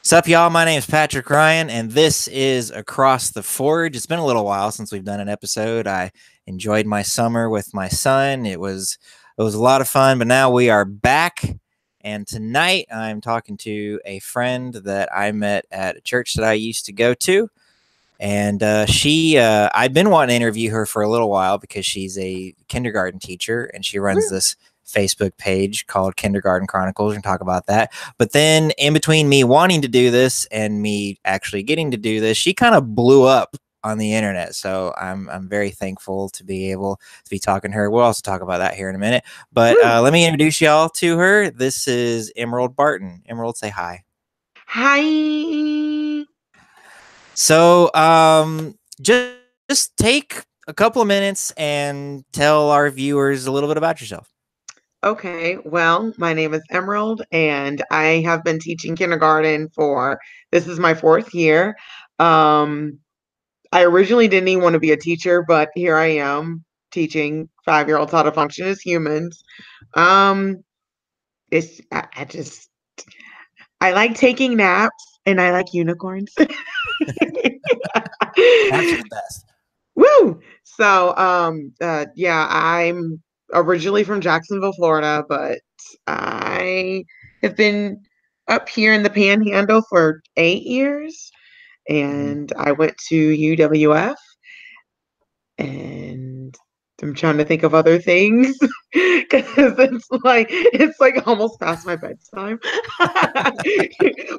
Sup, y'all? My name is Patrick Ryan, and this is Across the Forge. It's been a little while since we've done an episode. I enjoyed my summer with my son. It was a lot of fun, but now we are back. And tonight I'm talking to a friend that I met at a church that I used to go to. And I've been wanting to interview her for a little while because she's a kindergarten teacher and she runs this Facebook page called Kindergarten Chronicles and talk about that. But then in between me wanting to do this and me actually getting to do this, she kind of blew up on the internet. So I'm very thankful to be able to be talking to her. We'll also talk about that here in a minute. But let me introduce y'all to her. This is Emerald Barton. Emerald, say hi. Hi. So just take a couple of minutes and tell our viewers a little bit about yourself. Okay, well, my name is Emerald, and I have been teaching kindergarten this is my fourth year. I originally didn't even want to be a teacher, but here I am teaching 5-year-olds how to function as humans. Um, I like taking naps, and I like unicorns. That's the best. Woo! Yeah, I'm originally from Jacksonville, Florida, but I have been up here in the Panhandle for 8 years, and I went to UWF, and I'm trying to think of other things because it's like almost past my bedtime.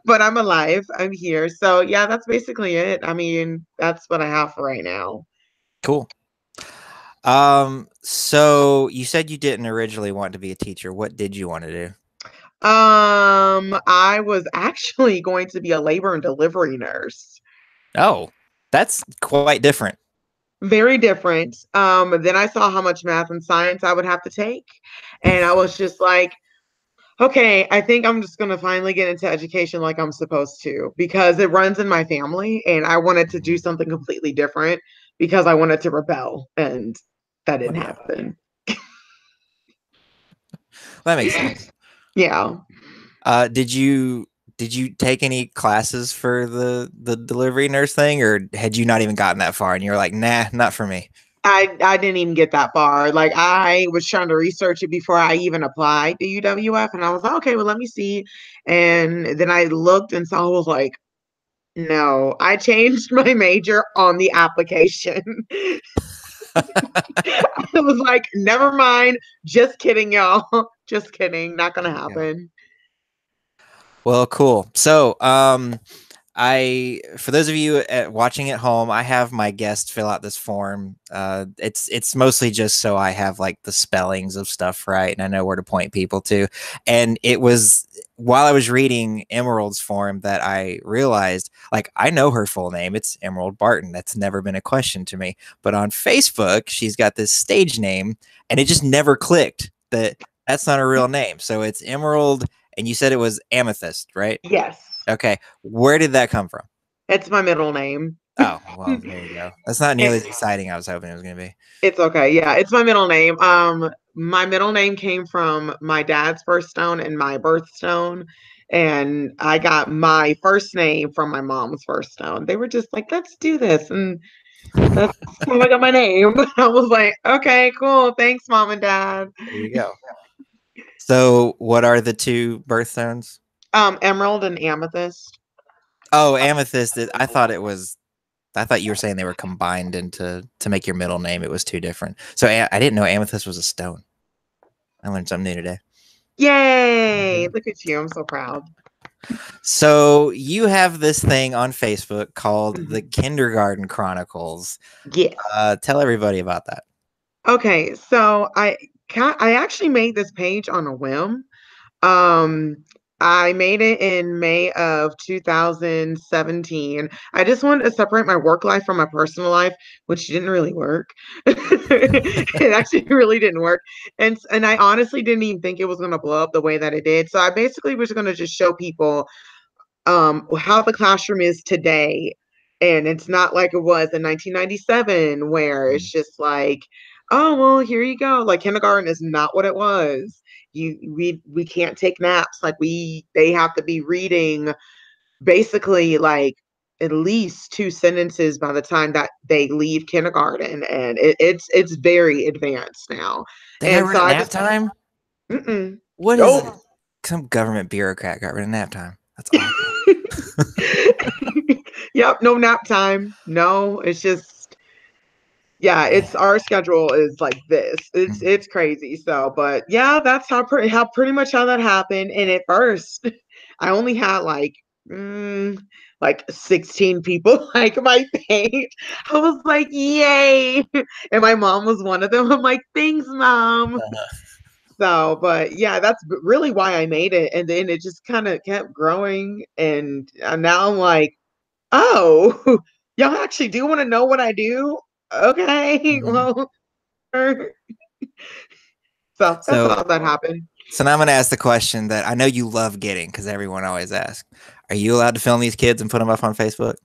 But I'm alive. I'm here. So yeah, that's basically it. I mean, that's what I have for right now. Cool. So you said you didn't originally want to be a teacher. What did you want to do? I was actually going to be a labor and delivery nurse. Oh, that's quite different. Very different. Then I saw how much math and science I would have to take, and I was just like, okay, I think I'm just gonna finally get into education like I'm supposed to because it runs in my family, and I wanted to do something completely different because I wanted to rebel, and that didn't happen. That makes sense. Yeah. Did you take any classes for the delivery nurse thing, or had you not even gotten that far and you were like, nah, not for me? I didn't even get that far. Like I was trying to research it before I even applied to UWF, and I was like, okay, well, let me see. And then I looked and saw, I was like, no, I changed my major on the application. I was like, never mind. Just kidding, y'all. Just kidding. Not gonna happen. Well, cool. So, for those of you watching at home, I have my guest fill out this form. It's mostly just so I have like the spellings of stuff right, and I know where to point people to. And it was while I was reading Emerald's form that I realized, like, I know her full name. It's Emerald Barton. That's never been a question to me. But on Facebook, she's got this stage name, and it just never clicked that that's not her real name. So it's Emerald, and you said it was Amethyst, right? Yes. Okay. Where did that come from? It's my middle name. Oh, well, there you go. That's not nearly as exciting I was hoping it was going to be. It's okay. Yeah, it's my middle name. My middle name came from my dad's birthstone and my birthstone, and I got my first name from my mom's birthstone. They were just like, "Let's do this," and that's how I got my name. I was like, "Okay, cool. Thanks, mom and dad." There you go. So, what are the two birthstones? Emerald and amethyst. Oh, amethyst. I thought you were saying they were combined to make your middle name. It was two different. So I didn't know amethyst was a stone. I learned something new today. Yay! Look at you. I'm so proud. So you have this thing on Facebook called the Kindergarten Chronicles. Yes. Tell everybody about that. Okay, so I actually made this page on a whim. Um, I made it in May of 2017. I just wanted to separate my work life from my personal life, which didn't really work. It actually really didn't work. And I honestly didn't even think it was going to blow up the way that it did. So I basically was going to just show people how the classroom is today. And it's not like it was in 1997 where it's just like, oh, well, here you go. Like kindergarten is not what it was. We can't take naps. Like they have to be reading basically like at least two sentences by the time that they leave kindergarten, and it's very advanced now. They got And rid so of I nap just time? mm-mm. What is it? Nope. Some government bureaucrat got rid of nap time. That's awful. Yep, no nap time. No, it's just yeah, Yeah. it's our schedule is like this. Mhm. It's crazy. So, but yeah, that's how pretty much how that happened. And at first, I only had like 16 people like my page. I was like, yay. And my mom was one of them. I'm like, thanks, mom. Uh-huh. So, but yeah, that's really why I made it. And then it just kind of kept growing. And now I'm like, oh, y'all actually do want to know what I do? Okay, Mhm. well, so that's So, how that happened. so now I'm going to ask the question that I know you love getting because everyone always asks. Are you allowed to film these kids and put them up on Facebook?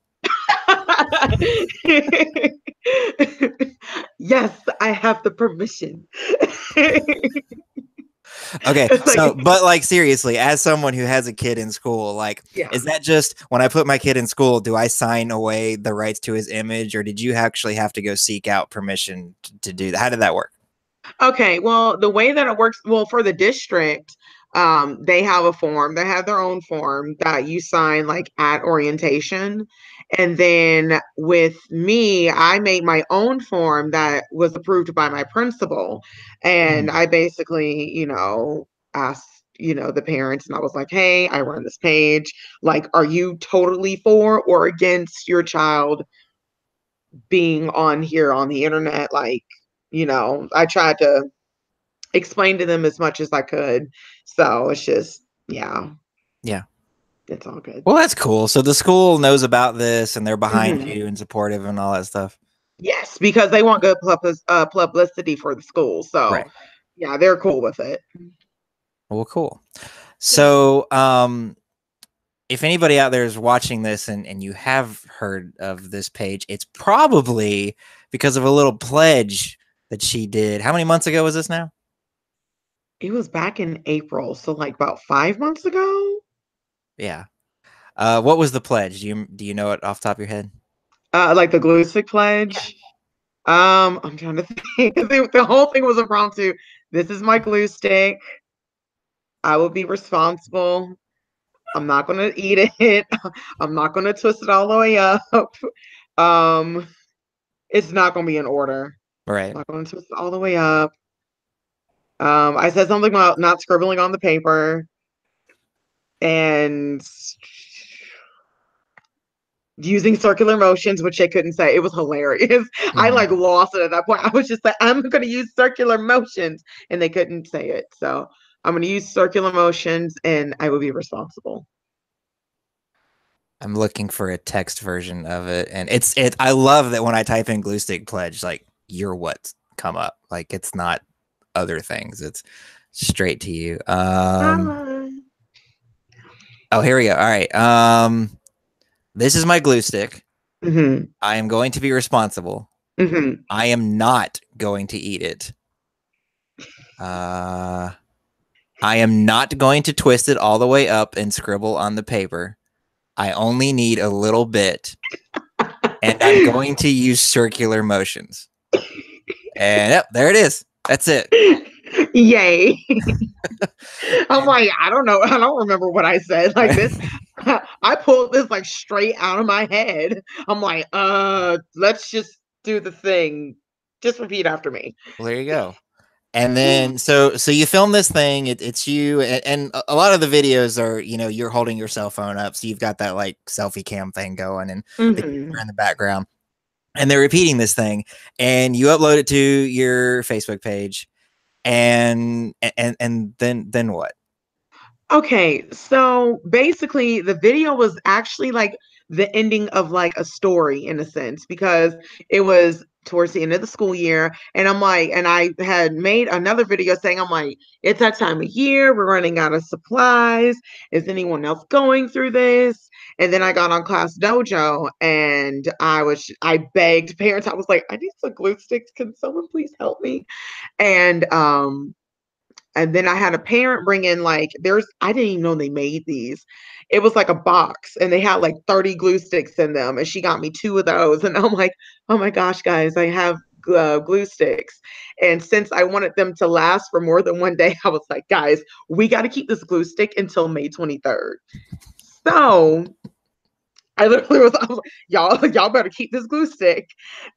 Yes, I have the permission. Okay, so Like, but like seriously, as someone who has a kid in school, like yeah. is that just when I put my kid in school, do I sign away the rights to his image or did you actually have to go seek out permission to do that? How did that work? Okay, well, the way that it works, well, for the district, they have a form. They have their own form that you sign like at orientation. And then with me, I made my own form that was approved by my principal. And Mhm. I basically, asked, the parents, and I was like, hey, I run this page. Like, are you totally for or against your child being on here on the internet? Like, I tried to explain to them as much as I could. So it's just, yeah, Yeah. it's all good. Well, that's cool. So the school knows about this and they're behind Hmm. you and supportive and all that stuff. Yes, because they want good publicity for the school. So, Right. yeah, they're cool with it. Well, cool. Yeah. So, if anybody out there is watching this and you have heard of this page, it's probably because of a little pledge that she did. How many months ago was this now? It was back in April. So, like about 5 months ago. Yeah. What was the pledge? Do you know it off the top of your head? Like the glue stick pledge. I'm trying to think. The whole thing was impromptu. This is my glue stick. I will be responsible. I'm not gonna eat it. I'm not gonna twist it all the way up. Um, it's not gonna be in order. Right. I'm not gonna twist it all the way up. I said something about not scribbling on the paper and using circular motions, which they couldn't say. It was hilarious. I like Mhm. lost it at that point. I was just like, I'm gonna use circular motions, and they couldn't say it. So I'm gonna use circular motions, and I will be responsible. I'm looking for a text version of it, and it. I love that when I type in glue stick pledge, like you're what come up. Like it's not other things. It's straight to you. Oh, here we go. All right. This is my glue stick. Mm-hmm. I am going to be responsible. Mm-hmm. I am not going to eat it. Uh, I am not going to twist it all the way up and scribble on the paper. I only need a little bit, and I'm going to use circular motions. And yep, there it is. That's it. Yay. I'm And like, I don't know. I don't remember what I said. Like right. this, I pulled this like straight out of my head. I'm like, let's just do the thing. Just repeat after me. Well, there you go. And then so you film this thing. It's you, and a lot of the videos are you're holding your cell phone up, so you've got that like selfie cam thing going, and the kids are Hmm. in the background, and they're repeating this thing, and you upload it to your Facebook page, and then what? Okay, so basically the video was actually like the ending of like a story in a sense because it was towards the end of the school year and I'm like and I had made another video saying I'm like it's that time of year, we're running out of supplies. Is anyone else going through this? And then I got on Class Dojo and I begged parents. I was like, I need some glue sticks. Can someone please help me? And And then I had a parent bring in like I didn't even know they made these. It was like a box and they had like 30 glue sticks in them. And she got me two of those. And I'm like, oh my gosh, guys, I have glue sticks. And since I wanted them to last for more than one day, I was like, guys, we got to keep this glue stick until May 23rd. So I was like, y'all better keep this glue stick.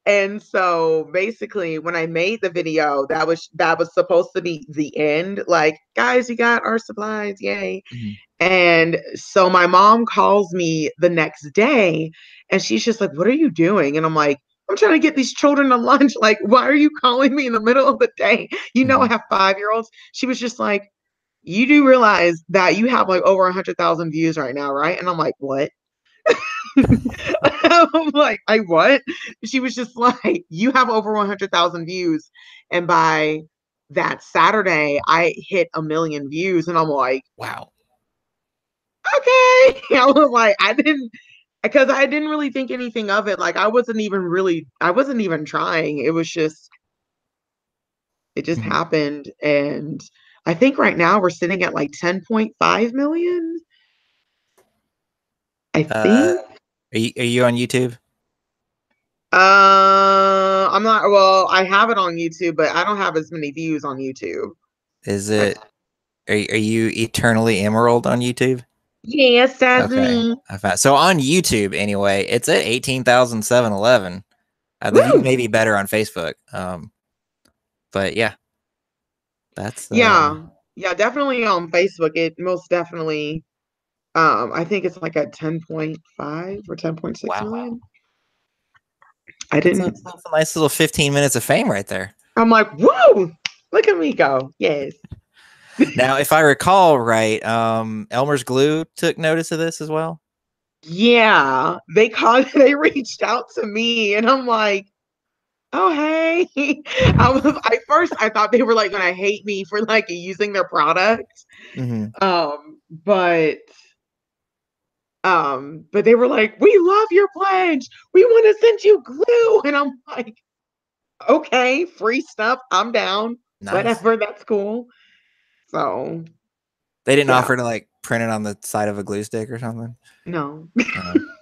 And so basically when I made the video, that was supposed to be the end. Like, guys, we got our supplies, yay. Mhm. And so my mom calls me the next day and she's just like, what are you doing? And I'm like, I'm trying to get these children to lunch. Like, why are you calling me in the middle of the day? You know, I Mhm. have 5-year-olds. She was just like, you do realize that you have like over 100,000 views right now, right? And I'm like, what? I'm like, I what? She was just like, you have over 100,000 views. And by that Saturday, I hit 1 million views. And I'm like, Wow. okay. I was like, because I didn't really think anything of it. Like, I wasn't even trying. It just Mhm. happened. And I think right now we're sitting at like 10.5 million. I Uh, think. are you on YouTube? I'm not, well, I have it on YouTube, but I don't have as many views on YouTube. Is I, it are you Eternally Emerald on YouTube? yes, that's Okay. me. I found so on YouTube anyway, it's at 18,711. The views Woo! may be better on Facebook. But yeah, that's Yeah. Yeah, definitely on Facebook. It most definitely, I think it's like at 10.5 or 10.6 wow. million. I That's didn't, a nice little 15 minutes of fame right there. I'm like, woo! Look at me go. Yes. Now, if I recall right, Elmer's Glue took notice of this as well. Yeah. They reached out to me and I'm like, oh hey. I first I thought they were like gonna hate me for like using their product. Hmm. But but they were like, we love your pledge. We want to send you glue. And I'm like, okay, free stuff. I'm down. Nice. Whatever, that's cool. So They didn't yeah, offer to like print it on the side of a glue stick or something. no.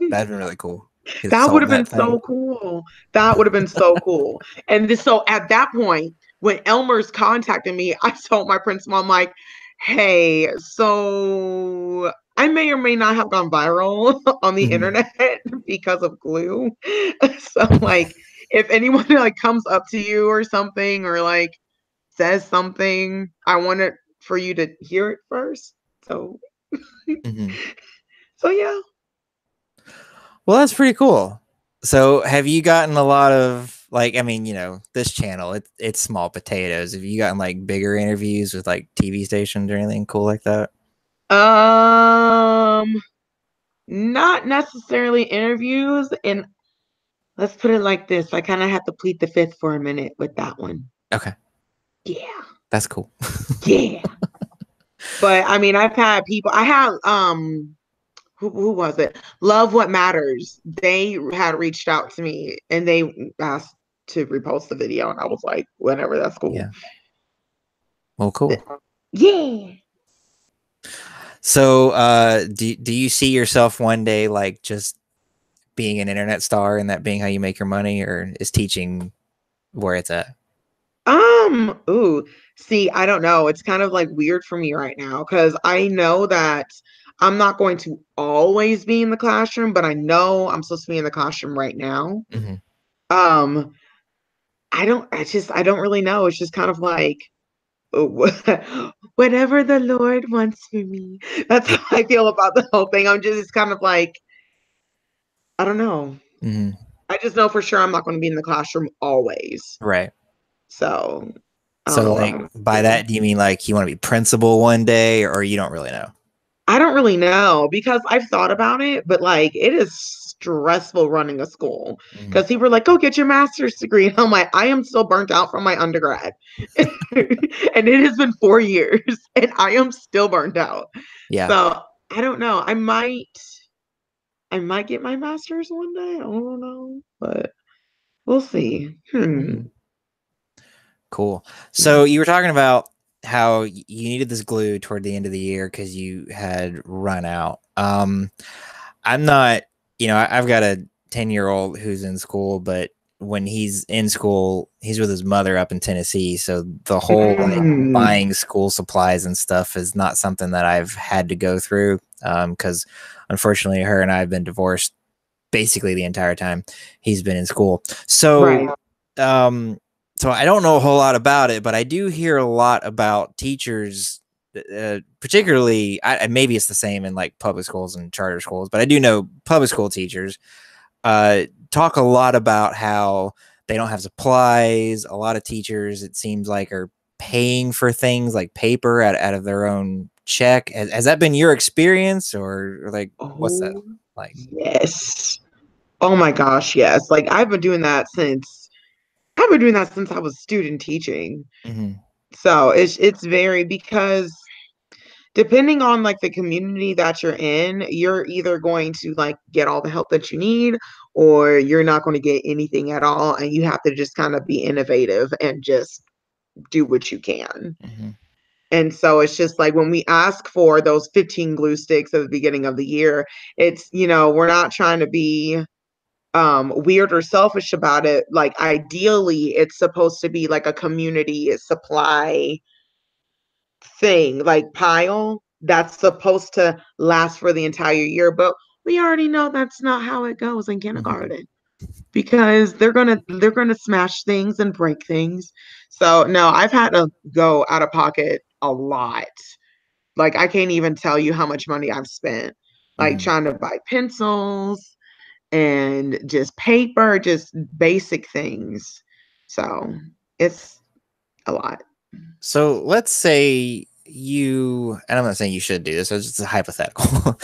That'd been really cool. Could have That would sold have been that thing. so cool. That would have been so cool. And so at that point, when Elmer's contacted me, I told my principal, I'm like, hey, so I may or may not have gone viral on the Hmm. internet because of glue. So like if anyone like comes up to you or something or like says something, I want it for you to hear it first. So Hmm. so yeah. Well, that's pretty cool. So, have you gotten a lot of like? I mean, this channel it's small potatoes. Have you gotten like bigger interviews with like TV stations or anything cool like that? Um Not necessarily interviews. And let's put it like this. I kind of have to plead the fifth for a minute with that one. Okay, Yeah. that's cool. Yeah. But I mean, I've had people, I have, who was it? Love What Matters. They had reached out to me and they asked to repost the video. And I was like, whatever, that's cool. Yeah. Well, cool. Yeah. So, do you see yourself one day like just being an internet star and that being how you make your money, or is teaching where it's at? Ooh, see, I don't know. It's kind of like weird for me right now because I know that I'm not going to always be in the classroom, but I know I'm supposed to be in the classroom right now. Hmm. Um, I don't really know. It's just kind of like whatever the Lord wants for me. That's Yeah. how I feel about the whole thing. It's kind of like, I don't know. Hmm. I just know for sure I'm not going to be in the classroom always. Right. So I don't So, know what like, I'm gonna by do. that, do you mean like you want to be principal one day, or you don't really know? I don't really know because I've thought about it, but like it is stressful running a school Hmm. because people are like, go get your master's degree. And I'm like, I am still burnt out from my undergrad. And it has been 4 years and I am still burnt out. Yeah. So I don't know. I might get my master's one day. I don't know, but we'll see. Mhm. Cool. Yeah. So you were talking about how you needed this glue toward the end of the year because you had run out. I'm not, I've got a 10-year-old who's in school, but when he's in school, he's with his mother up in Tennessee. So the whole like Mm, buying school supplies and stuff is not something that I've had to go through. Because unfortunately, her and I have been divorced basically the entire time he's been in school. right. Um, so I don't know a whole lot about it, but I do hear a lot about teachers, particularly. Maybe it's the same in like public schools and charter schools, but I do know public school teachers talk a lot about how they don't have supplies. A lot of teachers, it seems like, are paying for things like paper out of their own check. Has that been your experience, or like what's that Oh, like? yes. Oh my gosh, yes. Like I've been doing that since I was student teaching. Mm-hmm. So it's very because depending on like the community that you're in, you're either going to like get all the help that you need or you're not going to get anything at all and you have to just kind of be innovative and just do what you can. Mm-hmm. And so it's just like when we ask for those 15 glue sticks at the beginning of the year, it's, we're not trying to be weird or selfish about it. Like ideally it's supposed to be like a community supply thing, like pile that's supposed to last for the entire year. But we already know that's not how it goes in Mm-hmm. kindergarten because they're gonna smash things and break things. So no, I've had to go out of pocket a lot. Like I can't even tell you how much money I've spent, like Mm-hmm. trying to buy pencils and just paper, just basic things. So it's a lot. So let's say and I'm not saying you should do this, it's just a hypothetical.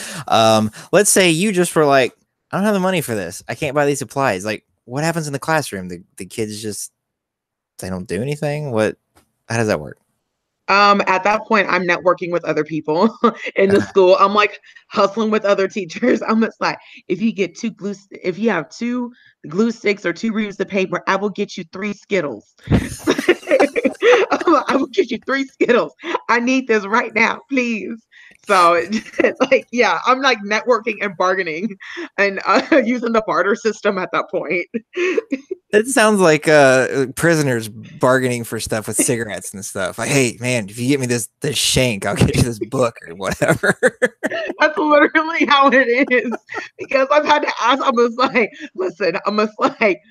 Let's say you just were like, I don't have the money for this. I can't buy these supplies. Like, what happens in the classroom? The kids just, they don't do anything? How does that work? At that point, I'm networking with other people in the Okay. school. I'm like hustling with other teachers. I'm just like, if you have two glue sticks or two reams of paper, I will get you three Skittles. I will get you three Skittles. I need this right now, please. So, like, yeah, I'm like networking and bargaining and using the barter system at that point. It sounds like prisoners bargaining for stuff with cigarettes and stuff. Like, hey man, if you get me this shank, I'll get you this book or whatever. That's literally how it is. Because I've had to ask, I was like, listen, I was like,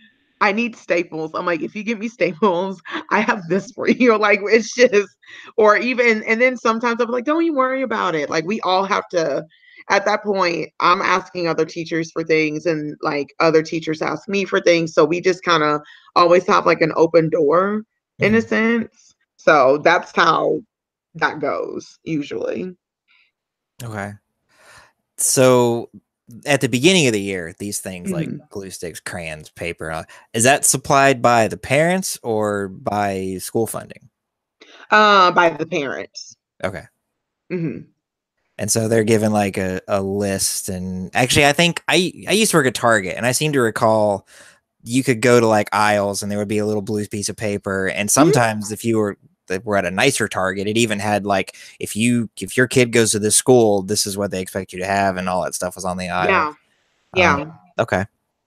I need staples. I'm like, if you give me staples, I have this for you. Like, it's just, or even, and then sometimes I'm like, don't you worry about it. Like, we all have to, at that point, I'm asking other teachers for things, and like other teachers ask me for things. So we just kind of always have like an open door in a Mhm. sense. So that's how that goes usually. Okay. So at the beginning of the year, these things like Mhm. glue sticks, crayons, paper, is that supplied by the parents or by school funding? By the parents. Okay. Hmm. And so they're given like a list. And actually, I think I used to work at Target, and I seem to recall you could go to like aisles and there would be a little blue piece of paper. And Hmm. sometimes if you were at a nicer Target, it even had like, if your kid goes to this school, this is what they expect you to have, and all that stuff was on the aisle. Yeah, Um, yeah, okay.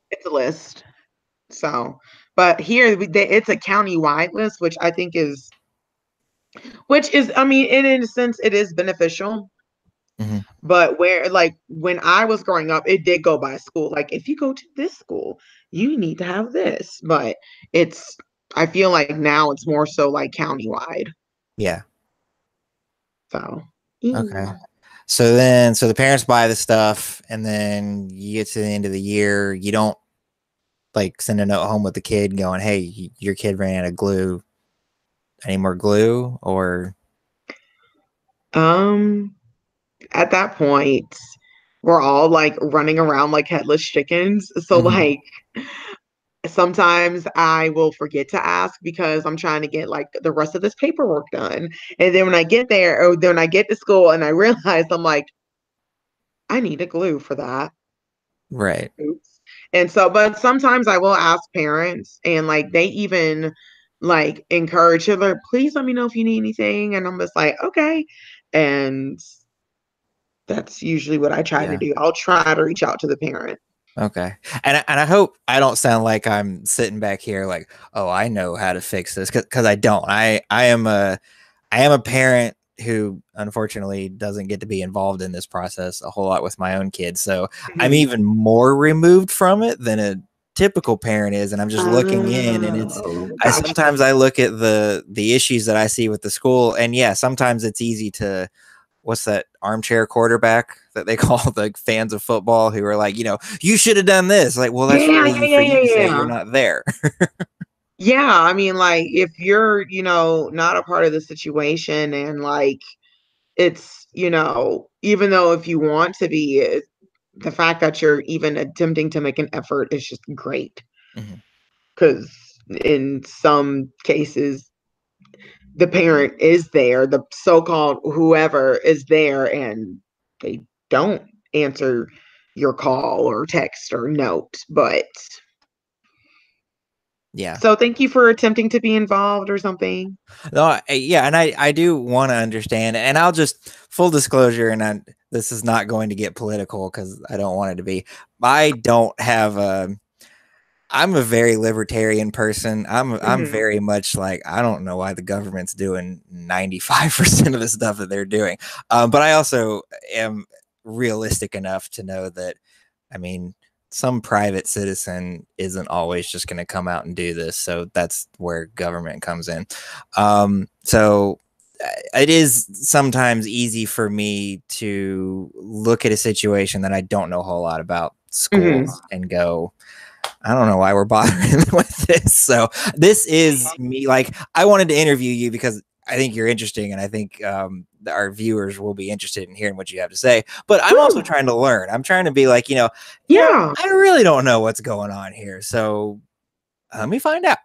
it's a list. So, but here it's a county-wide list, I mean, in a sense, it is beneficial. Hmm. But where, like, when I was growing up, it did go by school. Like, if you go to this school, you need to have this. But it's, I feel like now it's more so like county-wide. Yeah. So, Okay. yeah. So the parents buy the stuff, and then you get to the end of the year, you don't like send a note home with the kid going, "Hey, your kid ran out of glue. Any more glue?" Or Um, at that point, we're all like running around like headless chickens. So Mhm. like sometimes I will forget to ask because I'm trying to get like the rest of this paperwork done. And then when I get there, or then I get to school and I realize I'm like, I need a glue for that. Right. Oops. And so, but sometimes I will ask parents and like they even like encourage her, like, please let me know if you need anything. And I'm just like, okay. And that's usually what I try to Yeah. do. I'll try to reach out to the parent. Okay. And I hope I don't sound like I'm sitting back here like, oh, I know how to fix this, because I don't. I am a parent who unfortunately doesn't get to be involved in this process a whole lot with my own kids. So I'm Mhm. even more removed from it than a typical parent is. And I'm just looking in, and Oh, I gotcha. sometimes I look at the issues that I see with the school, and yeah, sometimes it's easy to, what's that armchair quarterback that they call the fans of football, who are like, you should have done this. Like, well, that's Yeah, really yeah, easy for yeah, you yeah, to say. You're yeah. not there. Yeah, I mean, like, if you're, not a part of the situation and like it's, even though if you want to be, the fact that you're even attempting to make an effort is just great. Mhm. Because in some cases, the parent is there, the so-called whoever is there, and they don't answer your call or text or note. But Yeah. so thank you for attempting to be involved or something. No, yeah, and I do want to understand, and I'll just, full disclosure, and this is not going to get political because I don't want it to be. I don't have a. I'm a very libertarian person. I'm Hmm. very much like, I don't know why the government's doing 95% of the stuff that they're doing, but I also am realistic enough to know that, I mean, some private citizen isn't always just going to come out and do this. So that's where government comes in. So it is sometimes easy for me to look at a situation that I don't know a whole lot about Hmm. schools and go, I don't know why we're bothering with this. So this is me. Like, I wanted to interview you because I think you're interesting, and I think our viewers will be interested in hearing what you have to say. But I'm also Woo! trying to learn. I'm trying to be like, Yeah, I really don't know what's going on here. So let me find out.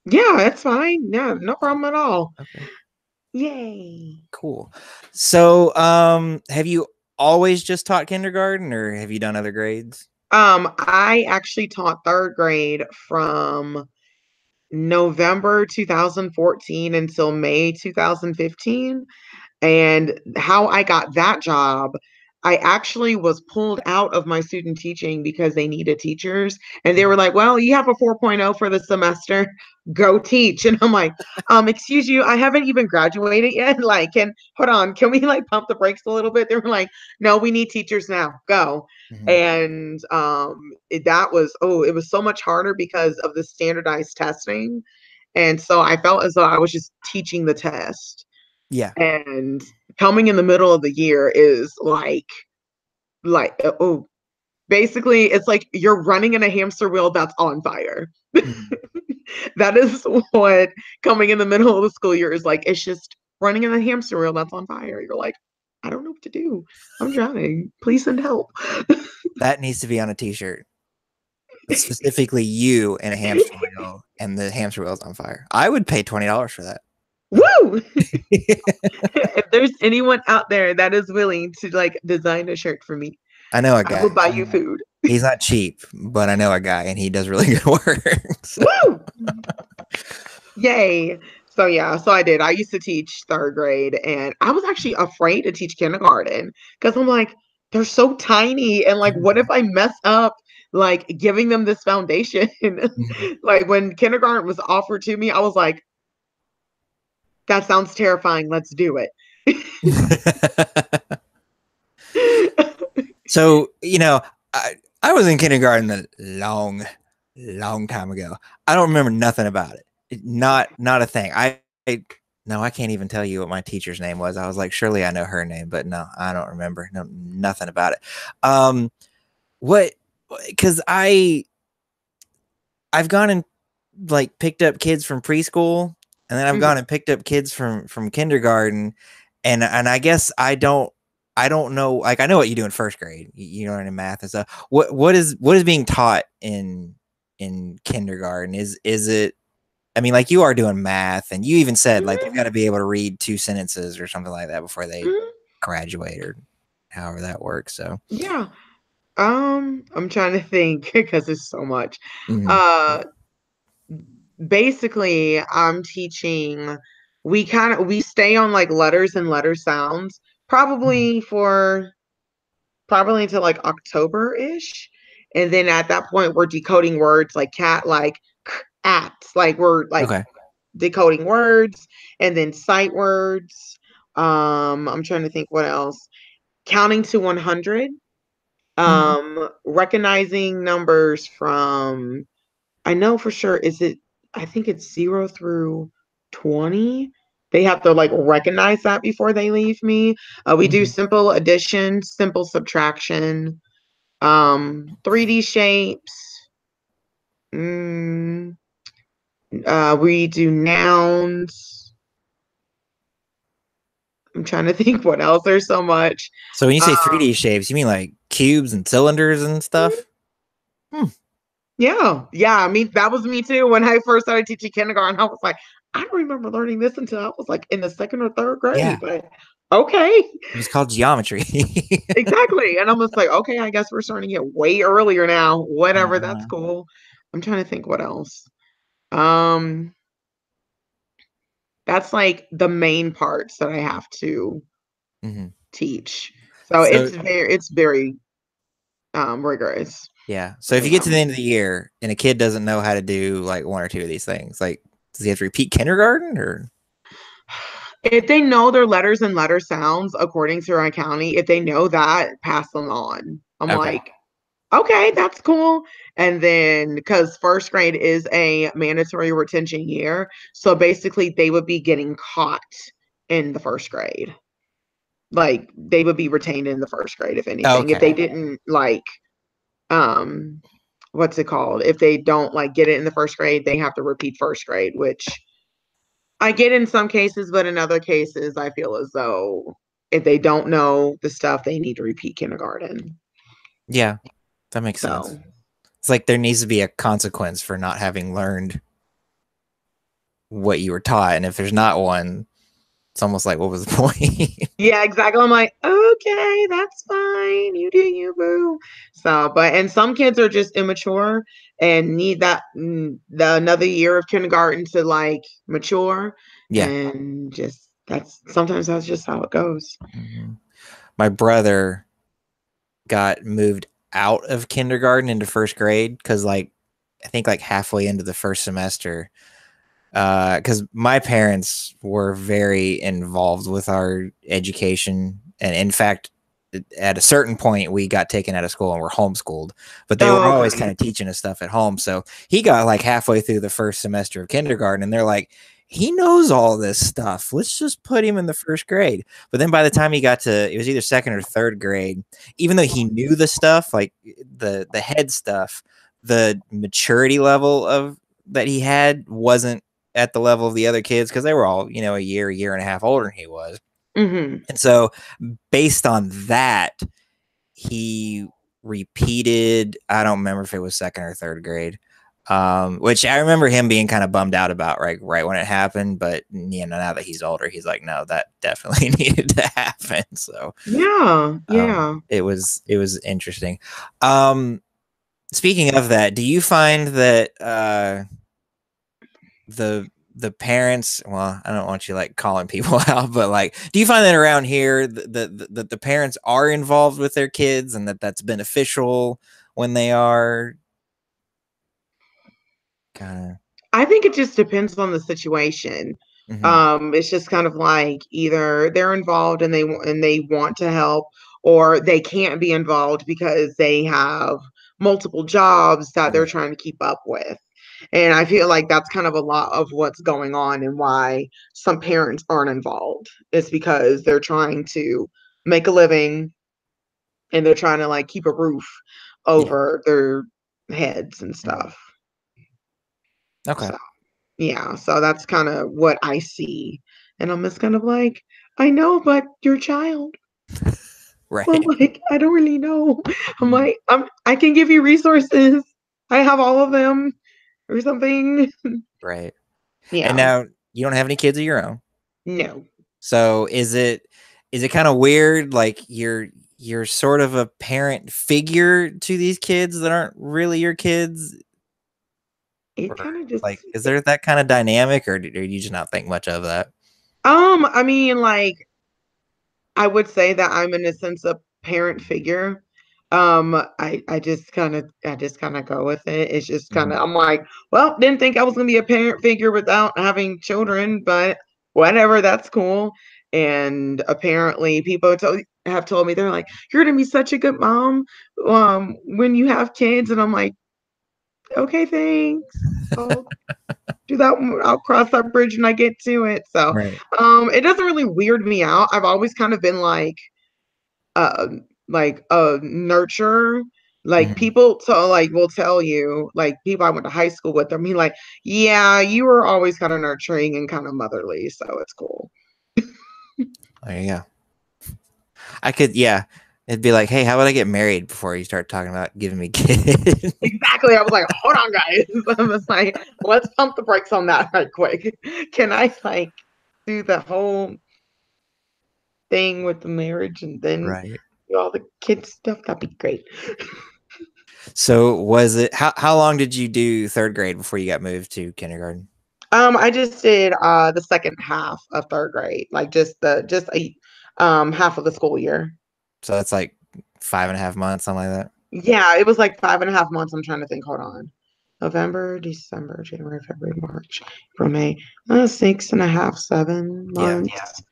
yeah, that's fine. Yeah, no problem at all. Okay, Yay. cool. So, have you always just taught kindergarten, or have you done other grades? I actually taught third grade from November 2014 until May 2015. And how I got that job, I actually was pulled out of my student teaching because they needed teachers. And they were like, well, you have a 4.0 for the semester, go teach. And I'm like, excuse you, I haven't even graduated yet. Like, hold on, can we like pump the brakes a little bit? They were like, no, we need teachers now, go. Mhm. And that was, it was so much harder because of the standardized testing. And so I felt as though I was just teaching the test. Yeah. And coming in the middle of the year is oh, basically it's like you're running in a hamster wheel that's on fire. Mhm. That is what coming in the middle of the school year is like. It's just running in a hamster wheel that's on fire. You're like, I don't know what to do. I'm drowning. Please send help. That needs to be on a t-shirt. Specifically you in a hamster wheel and the hamster wheel's on fire. I would pay $20 for that. Woo! If there's anyone out there that is willing to like design a shirt for me, I know a I will guy. buy you food. He's not cheap, but I know a guy and he does really good work. So, Woo! Yay. So yeah, so I did. I used to teach third grade and I was actually afraid to teach kindergarten because I'm like, they're so tiny. And like, what if I mess up like giving them this foundation? Like when kindergarten was offered to me, I was like, that sounds terrifying. Let's do it. so, I was in kindergarten a long, long time ago. I don't remember nothing about it. Not a thing. No, I can't even tell you what my teacher's name was. I was like, surely I know her name, but no, I don't remember. No, nothing about it. What? Because I've gone and like picked up kids from preschool, and then I've Mhm. gone and picked up kids from kindergarten, and I guess I don't know, like, I know what you do in first grade. You learn in math and stuff. What is being taught in kindergarten? Is it, I mean, like, you are doing math, and you even said like they've Mhm. got to be able to read two sentences or something like that before they Mhm. graduate, or however that works. So, Yeah. I'm trying to think because it's so much. mhm. Uh basically I'm teaching we stay on like letters and letter sounds Mhm. probably for probably until like October-ish. And then at that point we're decoding words like cat, like at, like we're like Okay. decoding words and then sight words. I'm trying to think what else. Counting to 100. Mhm. Recognizing numbers from, I know for sure, I think it's 0 through 20. They have to like recognize that before they leave me. We do Mhm. simple addition, simple subtraction, 3D shapes. Mm, we do nouns. I'm trying to think what else. There's so much. So when you Uh, say 3D shapes, you mean like cubes and cylinders and stuff? Hmm. yeah, yeah. I mean, that was me too. When I first started teaching kindergarten, I was like, I don't remember learning this until I was like in the second or third grade. Yeah. But okay, It was called geometry. exactly. And I'm just like, okay, I guess we're starting it way earlier now. Whatever, that's Uh-huh. cool. I'm trying to think what else. Um, that's like the main parts that I have to Mhm. teach. So So it's very rigorous yeah. So what if they you get have to the me end of the year and a kid doesn't know how to do like one or two of these things, like does he have to repeat kindergarten or if they know their letters and letter sounds according to our county, if they know that, pass them on. I'm okay. like, okay, that's cool. And then because first grade is a mandatory retention year, so basically they would be getting caught in the first grade. Like they would be retained in the first grade, if anything. If they Okay. didn't like um what's it called? If they don't like get it in the first grade, they have to repeat first grade, which I get in some cases, but in other cases, I feel as though if they don't know the stuff, they need to repeat kindergarten. Yeah, that makes sense. So, It's like there needs to be a consequence for not having learned what you were taught. And if there's not one, it's almost like what was the point? yeah, exactly. I'm like, okay, that's fine. You do you, boo. So, but, and some kids are just immature and need another year of kindergarten to like mature. Yeah. And just, sometimes that's just how it goes. Mhm. My brother got moved out of kindergarten into first grade because like I think like halfway into the first semester, because my parents were very involved with our education, and in fact at a certain point we got taken out of school and were homeschooled, but they were Oh, always okay. kind of teaching us stuff at home. So he got like halfway through the first semester of kindergarten and they're like, he knows all this stuff, let's just put him in the first grade. But then by the time he got to, it was either second or third grade, even though he knew the stuff like the head stuff, the maturity level of that he had wasn't at the level of the other kids because they were all, you know, a year and a half older than he was. Mm-hmm. And so, based on that, he repeated, I don't remember if it was second or third grade, which I remember him being kind of bummed out about right when it happened. But you know, now that he's older, he's like, no, that definitely needed to happen. So Yeah, yeah. it was interesting. Um, Speaking of that, do you find that the parents, well, I don't want you like calling people out, but like do you find that around here that the parents are involved with their kids and that that's beneficial when they are kind of I think it just depends on the situation. hmm It's just kind of like either they're involved and they want to help, or they can't be involved because they have multiple jobs that they're right, trying to keep up with. And I feel like that's kind of a lot of what's going on and why some parents aren't involved. It's because they're trying to make a living and they're trying to like keep a roof yeah, over their heads and mhm. stuff. Okay. So yeah, so that's kind of what I see. And I'm just kind of like, I know, but your child. I'm Right. like, I don't really know. I'm Mhm. like, I can give you resources. I have all of them or something. Right. And Yeah. now you don't have any kids of your own, No. so is it kind of weird like you're sort of a parent figure to these kids that aren't really your kids? it Or kind of just, like, is there that kind of dynamic, or do you just not think much of that? I mean, like, I would say that I'm in a sense a parent figure. I just kind of go with it. It's just kind of Mhm. I'm like, well, didn't think I was gonna be a parent figure without having children, but whatever, that's cool. And apparently, have told me they're like, you're gonna be such a good mom when you have kids, and I'm like, okay, thanks. I'll do that. I'll cross that bridge when I get to it. So, Right. it doesn't really weird me out. I've always kind of been uh like a nurturer. Like Mhm. people like will tell you, like people I went to high school with them, be like, yeah, you were always kind of nurturing and kind of motherly, so it's cool. There you go. I could, yeah. It'd be like, hey, how about I get married before you start talking about giving me kids? Exactly. I was like, hold on, guys. I was like, let's pump the brakes on that right quick. Can I like do the whole thing with the marriage and then Right. do all the kids stuff? That'd be great. So was it how long did you do third grade before you got moved to kindergarten? I just did the second half of third grade, like just a half of the school year. So that's like 5.5 months, something like that. Yeah, it was like 5.5 months. I'm trying to think. Hold on. November, December, January, February, March, April, May. 6.5, seven Yeah. months.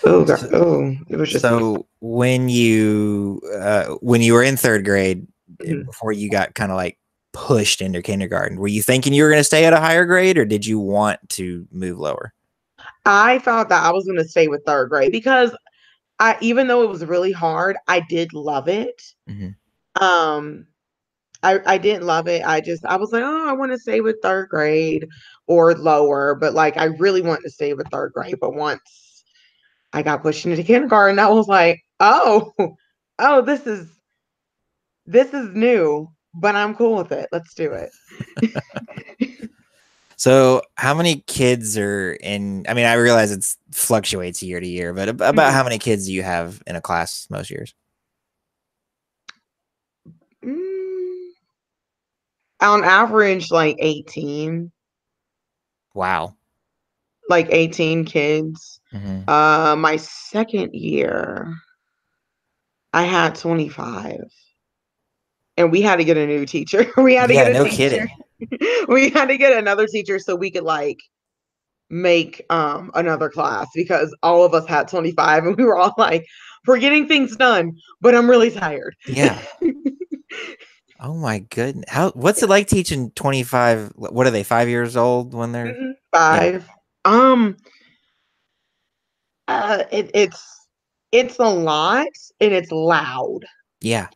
Oh god. So, Oh, it was just so when you were in third grade, mhm. before you got kind of like pushed into kindergarten, were you thinking you were going to stay at a higher grade, or did you want to move lower? I thought that I was gonna stay with third grade because I even though it was really hard, I did love it. Hmm. Um I didn't love it. I was like, oh, I want to stay with third grade or lower, but like I really want to stay with third grade. But once I got pushed into kindergarten, I was like, oh, oh, this is new, but I'm cool with it. Let's do it. So how many kids are in? I mean, I realize it fluctuates year to year, but about Mhm. how many kids do you have in a class most years? Mm, on average, Wow. like 18 kids. Hmm. My second year, I had 25. And we had to get a new teacher. We had to Yeah, get a no teacher. kidding. We had to get another teacher so we could like make another class because all of us had 25 and we were all like, we're getting things done, but I'm really tired. Yeah. Oh my goodness. What's it like teaching 25? What are they, 5 years old when they're, Mhm. yeah. 5. Um it's a lot and it's loud. Yeah.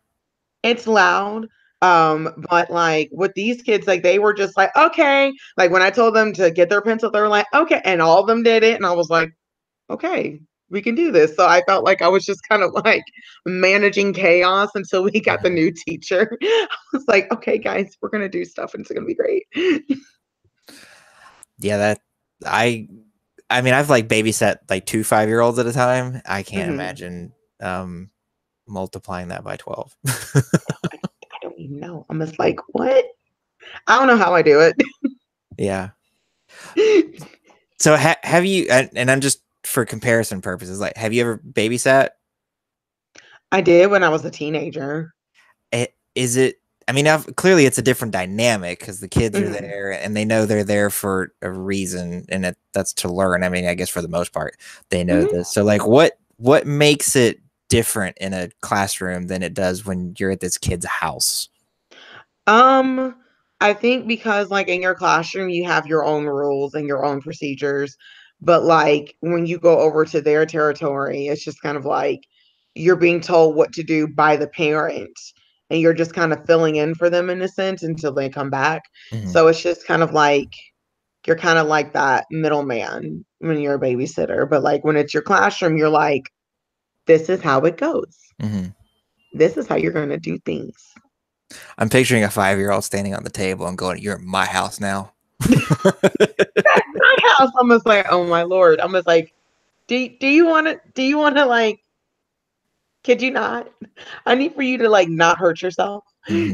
It's loud. But like with these kids, like they were just like, okay. Like when I told them to get their pencil, they were like, okay. And all of them did it. And I was like, okay, we can do this. So I felt like I was just kind of like managing chaos until we got the Mhm. new teacher. I was like, okay, guys, we're gonna do stuff and it's gonna be great. Yeah, I I mean, I've like babysat like 2 5-year-olds at a time. I can't Mhm. imagine multiplying that by 12. I don't even know. I'm just like, what? I don't know how I do Yeah. it. So have you, and I'm just for comparison purposes, like, have you ever babysat? I did when I was a teenager. Is it, I mean, clearly it's a different dynamic because the kids are Mhm. there and they know they're there for a reason, and that's to learn. I mean, I guess for the most part, they know Mhm. this. So, like, what makes it different in a classroom than it does when you're at this kid's house? Um, I think because like in your classroom you have your own rules and your own procedures, but like when you go over to their territory, it's just kind of like you're being told what to do by the parent and you're just kind of filling in for them in a sense until they come back. Hmm. So it's just kind of like you're kind of like that middleman when you're a babysitter, but like when it's your classroom, you're like, this is how it goes. Hmm. This is how you're going to do things. I'm picturing a 5-year-old standing on the table and going, "You're in my house now." My house. I'm just like, oh my lord. I'm just like, do you want to? Do you want to like? Could you not? I need for you to like not hurt yourself. Hmm.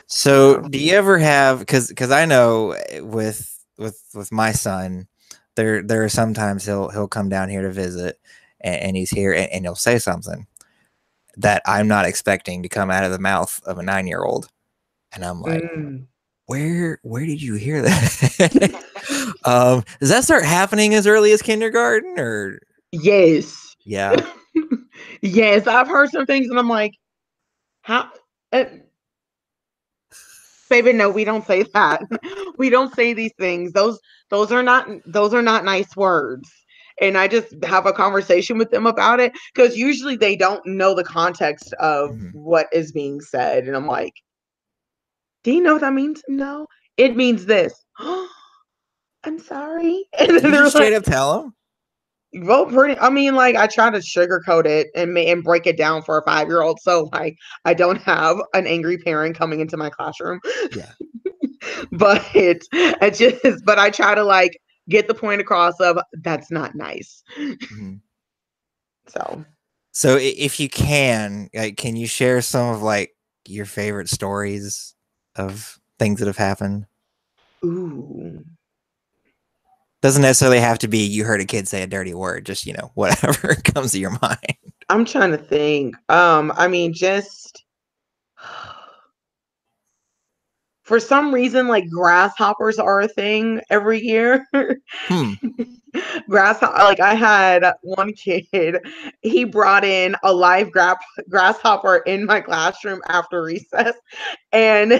So, do you ever have because I know with my son, there are sometimes he'll come down here to visit, and he's here and he'll say something that I'm not expecting to come out of the mouth of a 9-year-old, and I'm like, Mm. where did you hear that? Does that start happening as early as kindergarten or? Yes. Yeah. Yes, I've heard some things and I'm like, how? Uh, baby, no, we don't say that. We don't say these things. Those are not nice words. And I just have a conversation with them about it because usually they don't know the context of Mhm. what is being said. And I'm like, do you know what that means? No, it means this. I'm sorry. And Do then you they're just straight like, up tell him? well, pretty. I mean, like I try to sugarcoat it and break it down for a 5-year-old, so like I don't have an angry parent coming into my classroom. Yeah. But but I try to like get the point across of that's not nice. Mhm. So, So if you can, like, can you share some of like your favorite stories of things that have happened? ooh, Doesn't necessarily have to be you heard a kid say a dirty word, just whatever comes to your mind. I'm trying to think. I mean, just for some reason, like grasshoppers are a thing every year. Hmm. Like I had one kid, he brought in a live grasshopper in my classroom after recess, and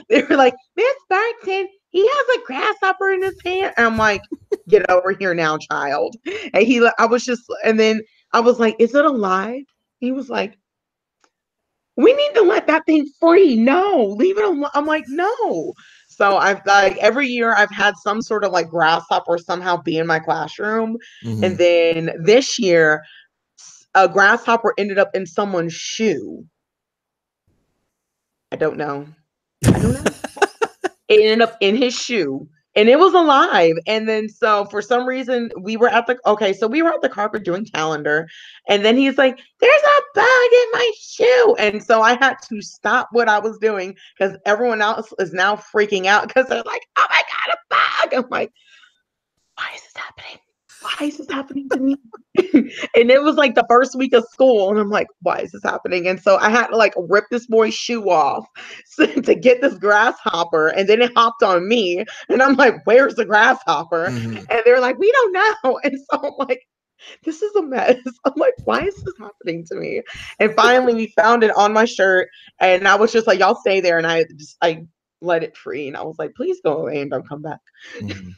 they were like, Miss Barton, he has a grasshopper in his hand. And I'm like, get over here now, child. And I was just, and then I was like, is it alive? He was like, we need to let that thing free. No, leave it alone. I'm like, no. So I've like every year I've had some sort of like grasshopper somehow be in my classroom. And Hmm. then this year, a grasshopper ended up in someone's shoe. I don't know. I don't know. It ended up in his shoe and it was alive. And then so for some reason we were at the carpet doing calendar, and then he's like, there's a bug in my shoe. And so I had to stop what I was doing because everyone else is now freaking out because they're like, oh my god, a bug. I'm like, why is this happening? Why is this happening to me? And it was like the first week of school, and I'm like, why is this happening? And so I had to like rip this boy's shoe off to get this grasshopper, and then it hopped on me, and I'm like, where's the grasshopper? Hmm. And they're like, we don't know. And so I'm like, this is a mess. I'm like, why is this happening to me? And finally, we found it on my shirt, and I was just like, y'all stay there, and I let it free, and I was like, please go away and don't come back. Hmm.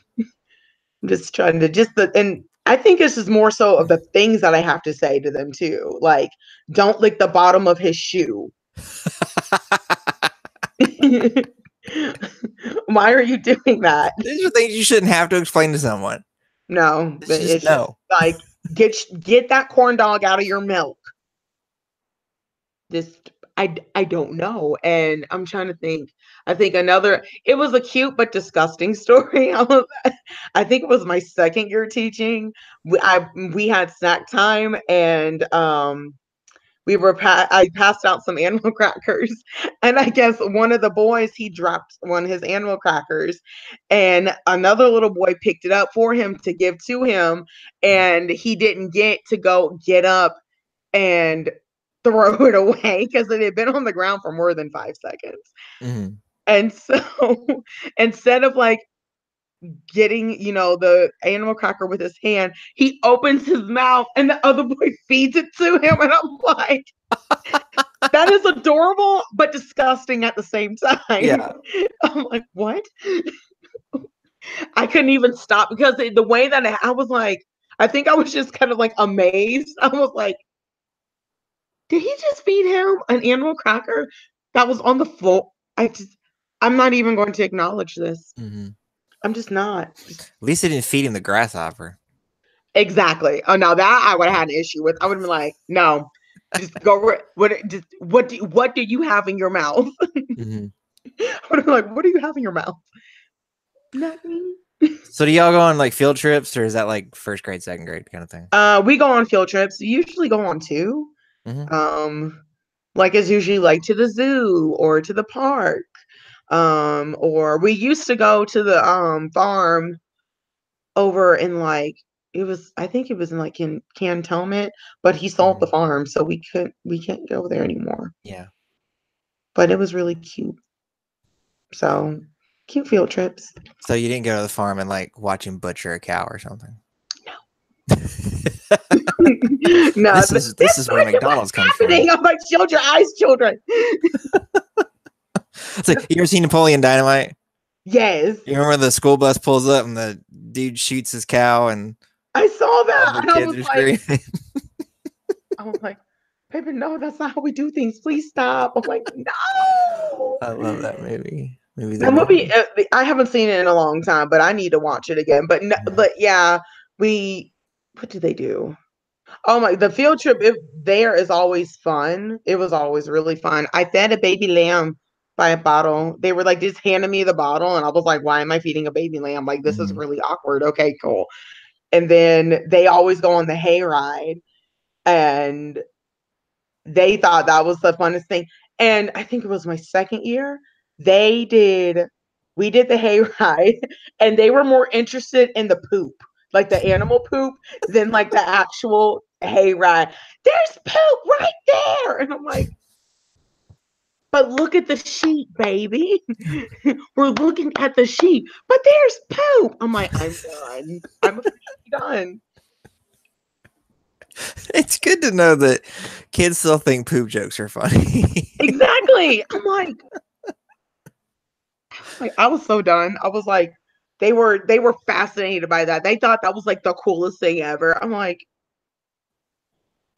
I'm just trying to and I think this is more so of the things that I have to say to them too. Like, don't lick the bottom of his shoe. Why are you doing that? These are things you shouldn't have to explain to someone. No, It's but just it's just no. like get that corn dog out of your milk. This I don't know, and I'm trying to think. I think another. It was a cute but disgusting story. I think it was my second year teaching. We had snack time, and I passed out some animal crackers, and I guess one of the boys he dropped one of his animal crackers, and another little boy picked it up for him to give to him, and he didn't get to go get up and throw it away because it had been on the ground for more than 5 seconds. Hmm. And so instead of like getting, the animal cracker with his hand, he opens his mouth and the other boy feeds it to him. And I'm like, that is adorable, but disgusting at the same time. Yeah. I'm like, what? I couldn't even stop because the way that I was like, I think I was just kind of like amazed. I was like, did he just feed him an animal cracker that was on the floor? I'm not even going to acknowledge this. Hmm. I'm just not. At least they didn't feed him the grasshopper. Exactly. Oh no, that I would have had an issue with. I would have been like, no, just go. What do you have in your mouth? Hmm. I would have been like, what do you have in your mouth? Nothing. So do y'all go on like field trips, or is that like first grade, second grade kind of thing? We go on field trips. We usually go on two. Hmm. Um, Like it's usually like to the zoo or to the park. Or we used to go to the farm over in like I think it was in like in Cantonment, but he sold the Mhm. farm, so we can't go there anymore. Yeah. But it was really cute. So cute field trips. So you didn't go to the farm and like watch him butcher a cow or something. No, This is where what's McDonald's comes from. happening. I'm like, shield your eyes, children. It's like, you ever seen Napoleon Dynamite? Yes, You remember the school bus pulls up and the dude shoots his cow and I saw all that. the And I kids was are like, screaming? baby, no, that's not how we do things. Please stop. I'm like, no. I love that movie. Movie's That movie, amazing. I haven't seen it in a long time, but I need to watch it again. But no, Mhm. but yeah, what did they do? Oh my, the field trip there is always fun. It was always really fun. I fed a baby lamb by a bottle. They were like just handing me the bottle, and I was like, why am I feeding a baby lamb? Like, this is Mhm. really awkward. Okay, cool. And then they always go on the hay ride, and they thought that was the funnest thing. And I think it was my second year. They did, we did the hayride, and they were more interested in the poop, like the animal poop, than like the actual hayride. There's poop right there. And I'm like, but look at the sheet, baby. We're looking at the sheet, but there's poop. I'm like, I'm done. I'm done. It's good to know that kids still think poop jokes are funny. Exactly. I was so done. I was like, they were fascinated by that. They thought that was like the coolest thing ever. I'm like,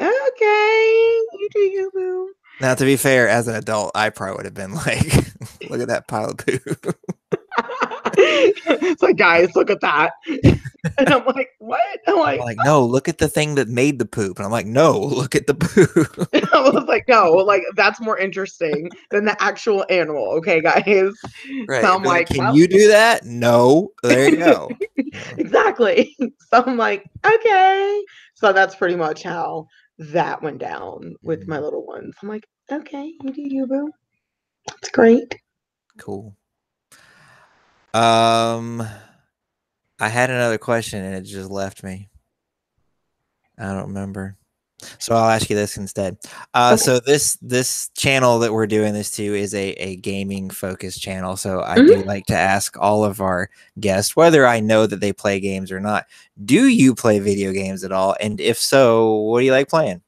okay, you do you, boo. Now, to be fair, as an adult, I probably would have been like, look at that pile of poop. It's like, guys, look at that. And I'm like, what? I'm I'm like, like, no, look at the thing that made the poop. And I'm like, no, look at the poop. I was like, no, like that's more interesting than the actual animal. Okay, guys. Right. So It'd I'm be like, like, can well, you do that? No. There you go. You know. exactly. So I'm like, okay. So that's pretty much how that went down with my Mhm. little ones. I'm like, okay, you do you, boo. It's great. Cool. Um, I had another question and it just left me. I don't remember. So I'll ask you this instead. Okay. So this channel that we're doing this to is a gaming focused channel. So I do Mhm. like to ask all of our guests whether I know that they play games or not. Do you play video games at all? And if so, what do you like playing?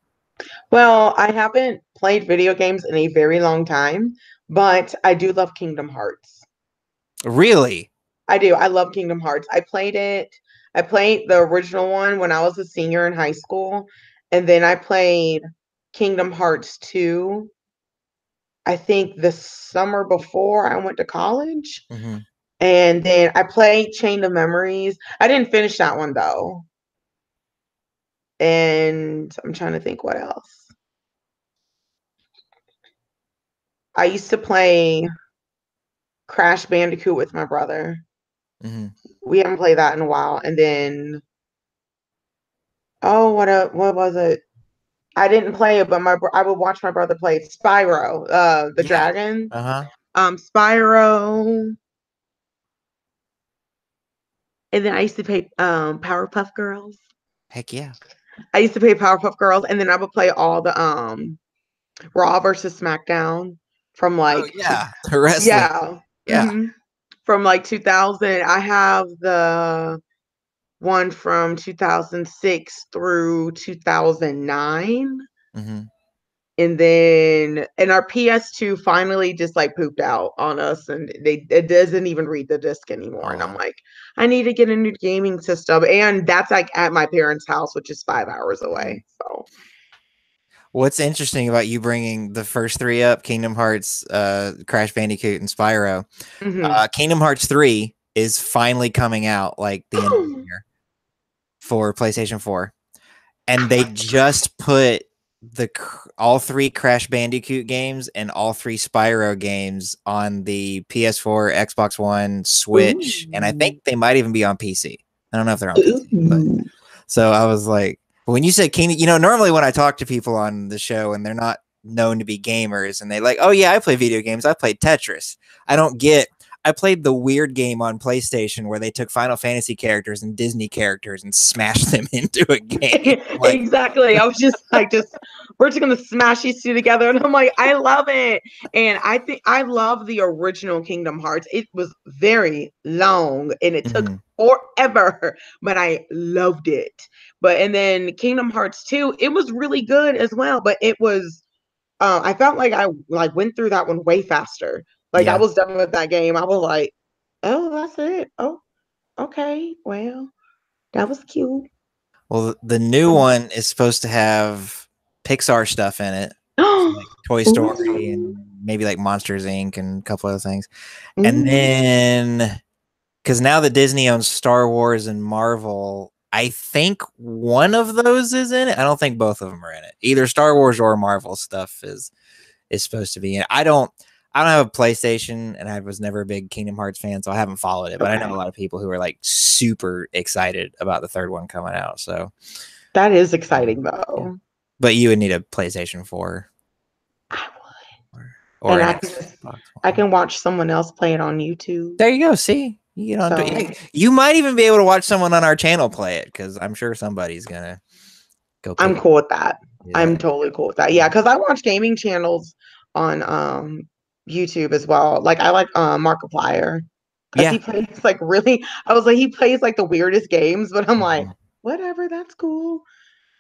Well, I haven't played video games in a very long time, but I do love Kingdom Hearts. Really? I do. I love Kingdom Hearts. I played it. I played the original one when I was a senior in high school, and then I played Kingdom Hearts 2, I think the summer before I went to college. Hmm. And then I played Chain of Memories. I didn't finish that one though. And I'm trying to think what else. I used to play Crash Bandicoot with my brother. Hmm. We haven't played that in a while. And then what was it? I didn't play it, but I would watch my brother play Spyro, the Yeah. dragon. Uh-huh. Spyro. And then I used to play Powerpuff Girls. Heck yeah. I used to play Powerpuff Girls, and then I would play all the Raw versus SmackDown from Oh like yeah. The wrestling. yeah, Yeah. from like 2000. I have the one from 2006 through 2009. Hmm. And our PS2 finally just like pooped out on us, and it doesn't even read the disc anymore. And I'm Oh. like, I need to get a new gaming system, and that's like at my parents' house, which is 5 hours Mhm. away. So What's interesting about you bringing the first three up, Kingdom Hearts, Crash Bandicoot, and Spyro, mhm. Kingdom Hearts 3 is finally coming out like the end of the year for PlayStation 4. And they just put all three Crash Bandicoot games and all three Spyro games on the PS4, Xbox One, Switch, and I think Ooh. they might even be on PC. I don't know if they're on PC, but Ooh. so I was like, when you said Kingdom, normally when I talk to people on the show and they're not known to be gamers, and they like, oh yeah, I play video games. I played Tetris. I don't get. I played the weird game on PlayStation where they took Final Fantasy characters and Disney characters and smashed them into a game. Like, Exactly. I was just like, we're just gonna smash these two together, and I'm like, I love it, and I think I love the original Kingdom Hearts. It was very long and it took forever, but I loved it. But and then Kingdom Hearts 2, it was really good as well, but it was I felt like I like went through that one way faster. Like I yeah. was done with that game. I was like, oh, that's it. Oh, okay. Well, that was cute. Well, the new one is supposed to have Pixar stuff in it, so like Toy Story Ooh. and maybe like Monsters Inc. and a couple other things. And Mm. then, because now that Disney owns Star Wars and Marvel, I think one of those is in it. I don't think both of them are in it. Either Star Wars or Marvel stuff is supposed to be in it. I don't have a PlayStation, and I was never a big Kingdom Hearts fan, so I haven't followed it. But I know a lot of people who are like super excited about the third one coming out. So That is exciting yeah. though. But you would need a PlayStation 4 I would. or And an I can Xbox I One. can watch someone else play it on YouTube. There you go. See, you get on. So You might even be able to watch someone on our channel play it, because I'm sure somebody's gonna go I'm pick cool with that. do I'm that. totally cool with that. Yeah, because I watch gaming channels on YouTube as well. Like I like Markiplier because Yeah. he plays like really. I was like he plays like the weirdest games, but I'm like Mhm. whatever, that's cool.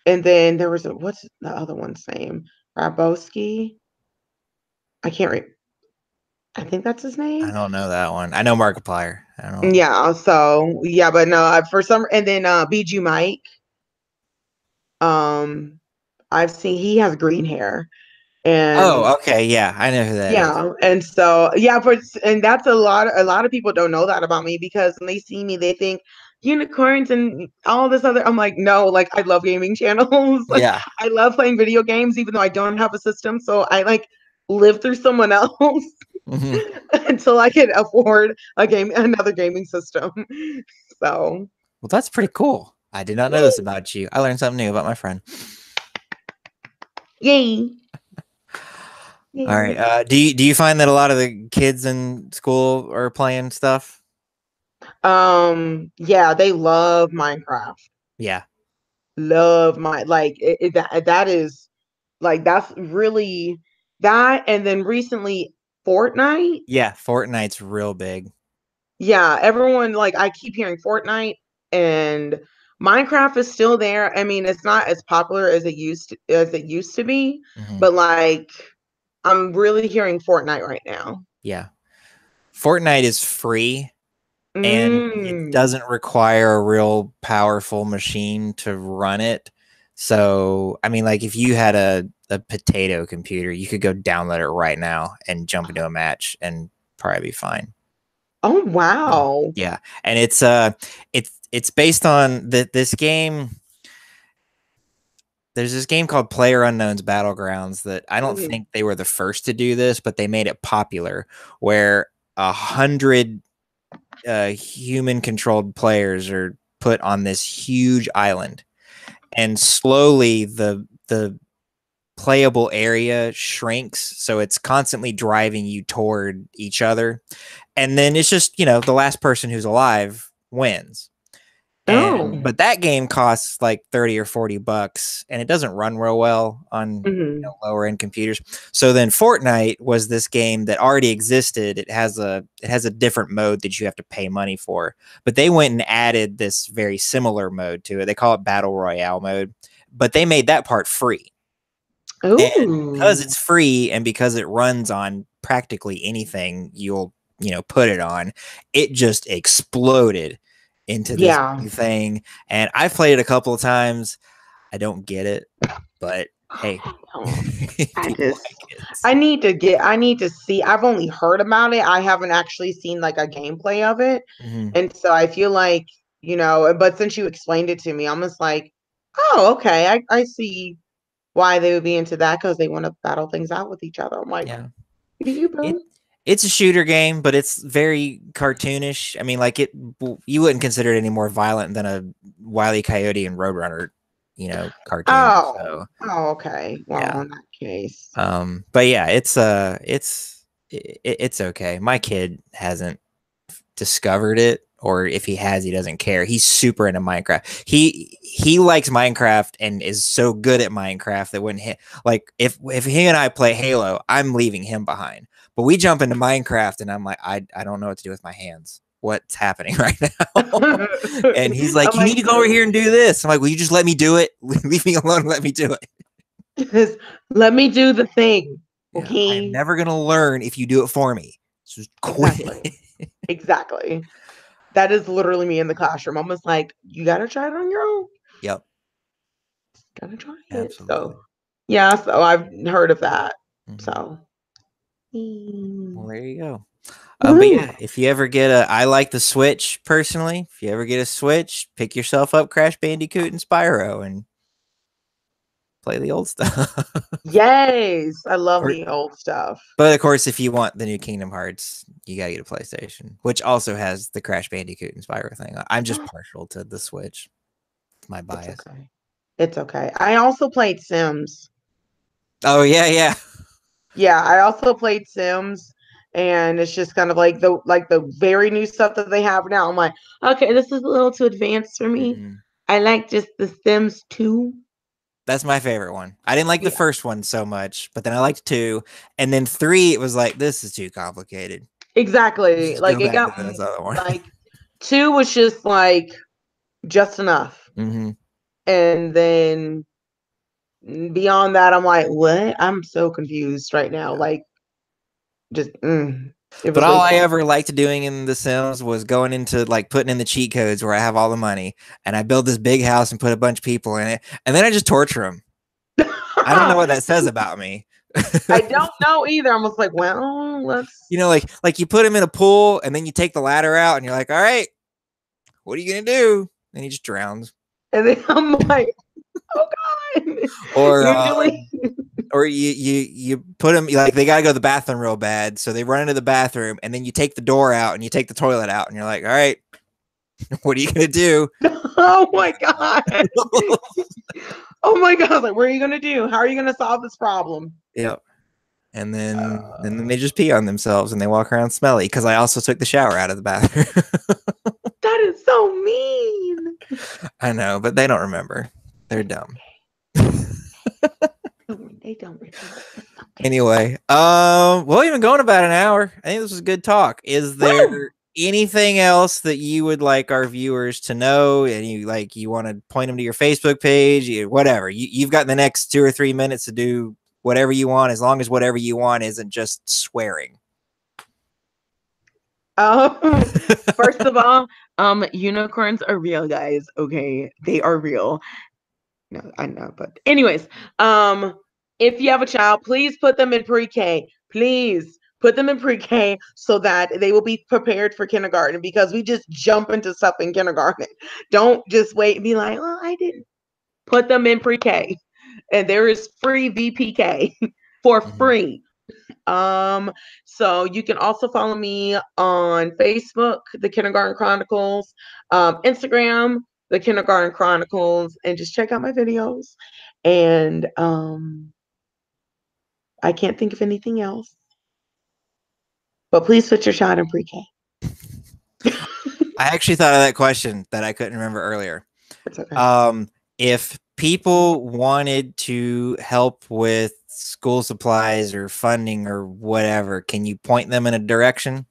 And then there was what's the other one's name? Rabowski. I can't read. I think that's his I name. don't know that one. I know Markiplier. I don't know. Yeah. So yeah, but no, for some, and then BG Mike. Um, I've seen he has green hair, and Oh, okay. Yeah, I know who that is. yeah, and so yeah, and that's a lot of people don't know that about me because when they see me, they think unicorns and all this other. I'm like, no, like I love gaming channels. Like Yeah. I love playing video games, even though I don't have a system. So I like live through someone else Hmm. until I can afford another gaming system. So Well, that's pretty cool. I did not know this about you. I learned something new about my friend. yay, All right. yay. Do you find that a lot of the kids in school are playing stuff? Yeah, they love Minecraft. Yeah. Love my like that is like that's really that, and then recently Fortnite. Yeah. Fortnite's real big. Yeah, everyone like I keep hearing Fortnite, and Minecraft is still there. I mean, it's not as popular as it used to be, Hmm. but like I'm really hearing Fortnite right now. Yeah. Fortnite is free, and it Mm. doesn't require a real powerful machine to run it. So, I mean, like if you had a potato computer, you could go download it right now and jump into a match and probably be fine. Oh Yeah. wow. Yeah. And it's based on this game. There's this game called Player Unknown's Battlegrounds that I don't Mhm. think they were the first to do this, but they made it popular, where 100 human controlled players are put on this huge island, and slowly the playable area shrinks, so it's constantly driving you toward each other, and then it's just, the last person who's alive wins. Oh. And but that game costs like 30 or 40 bucks, and it doesn't run real well on Hmm. lower end computers. So then Fortnite was this game that already existed. It has a different mode that you have to pay money for, but they went and added this very similar mode to it. They call it Battle Royale mode, but they made that part free. And because Oh. it's free and because it runs on practically anything you'll, put it on, it just exploded into this Yeah. new thing. And I've played it a couple of times. I don't get it, but hey, Oh, I people just like it. I need to see. I've only heard about it. I haven't actually seen like a gameplay of it. Mhm. And so I feel like, but since you explained it to me, I'm just like, oh, okay. I see why they would be into that because they want to battle things out with each other. I'm like, Yeah. do you, It boo? it's a shooter game, but it's very cartoonish. I mean, like you wouldn't consider it any more violent than a Wile E. Coyote and Roadrunner cartoons. Oh, So oh, okay. Well, yeah. in that case. But yeah, it's okay. My kid hasn't discovered it, or if he has, he doesn't care. He's super into Minecraft. He likes Minecraft and is so good at Minecraft that when if he and I play Halo, I'm leaving him behind. But we jump into Minecraft and I'm like, I don't know what to do with my hands. What's happening right now? And he's like, I'm you need like, to go over here and do this. I'm like, will you just let me do it? Leave me alone and let me do it. just let me do the thing. Yeah, I am Okay. never gonna learn if you do it for me. So just quit. Exactly. Exactly. That is literally me in the classroom. I'm just like, you gotta try it on your own. Yep, Gotta try it. So absolutely. yeah, so I've heard of that. Mhm. So Well, mm. there you go. But Woo. yeah, if you ever get I like the Switch personally. If you ever get a Switch, pick yourself up Crash Bandicoot and Spyro and play the old stuff. Yes, I love Or, the old stuff. but of course, if you want the new Kingdom Hearts, you gotta get a PlayStation, which also has the Crash Bandicoot and Spyro thing. I'm just partial to the Switch. It's my It's bias. okay. It's okay. I also played Sims. Oh yeah, yeah. Yeah, I also played Sims, and it's just kind of like the very new stuff that they have now. I'm like, okay, this is a little too advanced for me. Mhm. I like just the Sims 2. That's my favorite one. I didn't like the Yeah, first one so much, but then I liked two, and then three. It was like this is too complicated. Let's exactly. just go Like it back to got this other one. like 2 was just like just enough. hmm And then beyond that, I'm like, what? I'm so confused right now. Yeah. Like just it But was way all too I long. ever liked doing in The Sims was going into like putting in the cheat codes where I have all the money, and I build this big house and put a bunch of people in it, and then I just torture them. I don't know what that says about me. I don't know either. I'm just like, well, let's. Like you put him in a pool, and then you take the ladder out, and you're like, all right, what are you gonna do? And he just drowns. And then I'm like, oh God. Or Usually, or you put them like they gotta go to the bathroom real bad, so they run into the bathroom, and then you take the door out and you take the toilet out, and you're like, all right, what are you gonna do? oh my God. Oh my God. Like, what are you going to do? How are you going to solve this problem? Yep. And then Uh, they just pee on themselves and they walk around smelly because I also took the shower out of the bathroom. that is so mean. I know, but they don't remember. They're dumb. They don't remember. Okay. Anyway, well, we've been going about an hour. I think this was a good talk. Is Woo! there anything else that you would like our viewers to know? And you want to point them to your Facebook page, whatever. You've got the next 2 or 3 minutes to do whatever you want, as long as whatever you want isn't just swearing. First of all, unicorns are real, guys. Okay, they are real. No, I know, but anyways, if you have a child, please put them in pre-K. Please put them in pre-K so that they will be prepared for kindergarten because we just jump into stuff in kindergarten. Don't just wait and be like, well, I didn't. Put them in pre-K. And there is free VPK for Mhm. free. So you can also follow me on Facebook, The Kindergarten Chronicles, Instagram, The Kindergarten Chronicles, and just check out my videos. And I can't think of anything else. But please put your child in pre-K. I actually thought of that question that I couldn't remember earlier. It's okay. If people wanted to help with school supplies or funding or whatever, can you point them in a direction?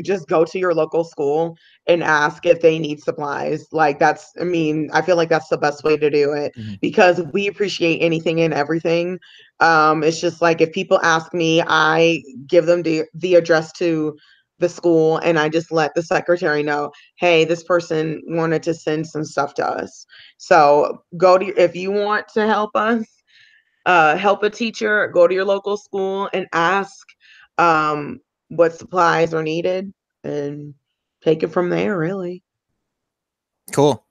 Just go to your local school and ask if they need supplies. Like that's, I mean, I feel like that's the best way to do it Mhm. because we appreciate anything and everything. It's just like if people ask me, I give them the address to the school and I just let the secretary know, hey, this person wanted to send some stuff to us. So go to if you want to help us, help a teacher, go to your local school and ask what supplies are needed and take it from there, really. Cool.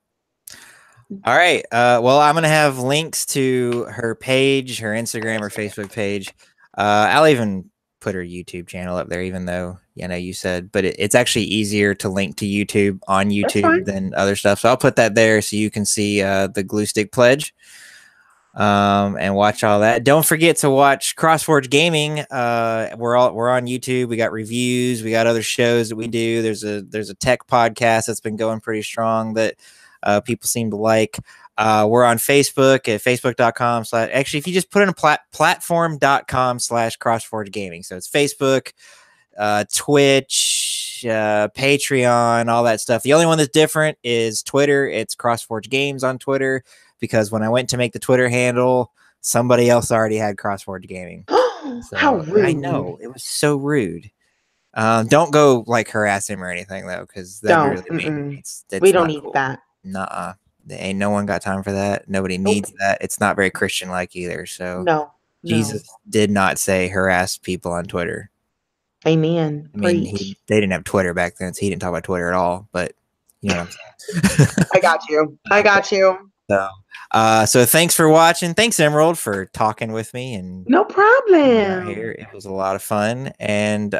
All right. Well, I'm gonna have links to her page, her Instagram, her Facebook page. I'll even put her YouTube channel up there, even though you said, but it's actually easier to link to YouTube on YouTube than other stuff. So I'll put that there so you can see the Glue Stick Pledge. And watch all that. Don't forget to watch CrossForge Gaming. We're on YouTube. We got reviews. We got other shows that we do. There's a tech podcast that's been going pretty strong that people seem to like. We're on Facebook at facebook.com/ actually, if you just put in a platform.com/CrossForge Gaming. So it's Facebook, Twitch, Patreon, all that stuff. The only one that's different is Twitter. It's CrossForge Games on Twitter, because when I went to make the Twitter handle, somebody else already had CrossForge Gaming. So, how rude. I know, it was so rude. Don't go like harass him or anything though, because that'd be really mean. We don't need that. Nuh-uh. Ain't no one got time for that. Nobody needs that. It's not very Christian like either. So Jesus did not say harass people on Twitter. Amen. I mean, they didn't have Twitter back then, so he didn't talk about Twitter at all. But you know what I'm saying. I got you. So thanks for watching. Thanks, Emerald, for talking with me. And no problem. Here, it was a lot of fun, and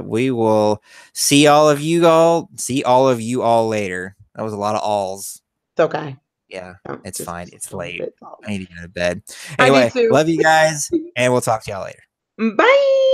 we will see all of you all later. That was a lot of alls. It's okay. Yeah, it's fine. It's late. I need to go to bed. Anyway, love you guys, and we'll talk to y'all later. Bye.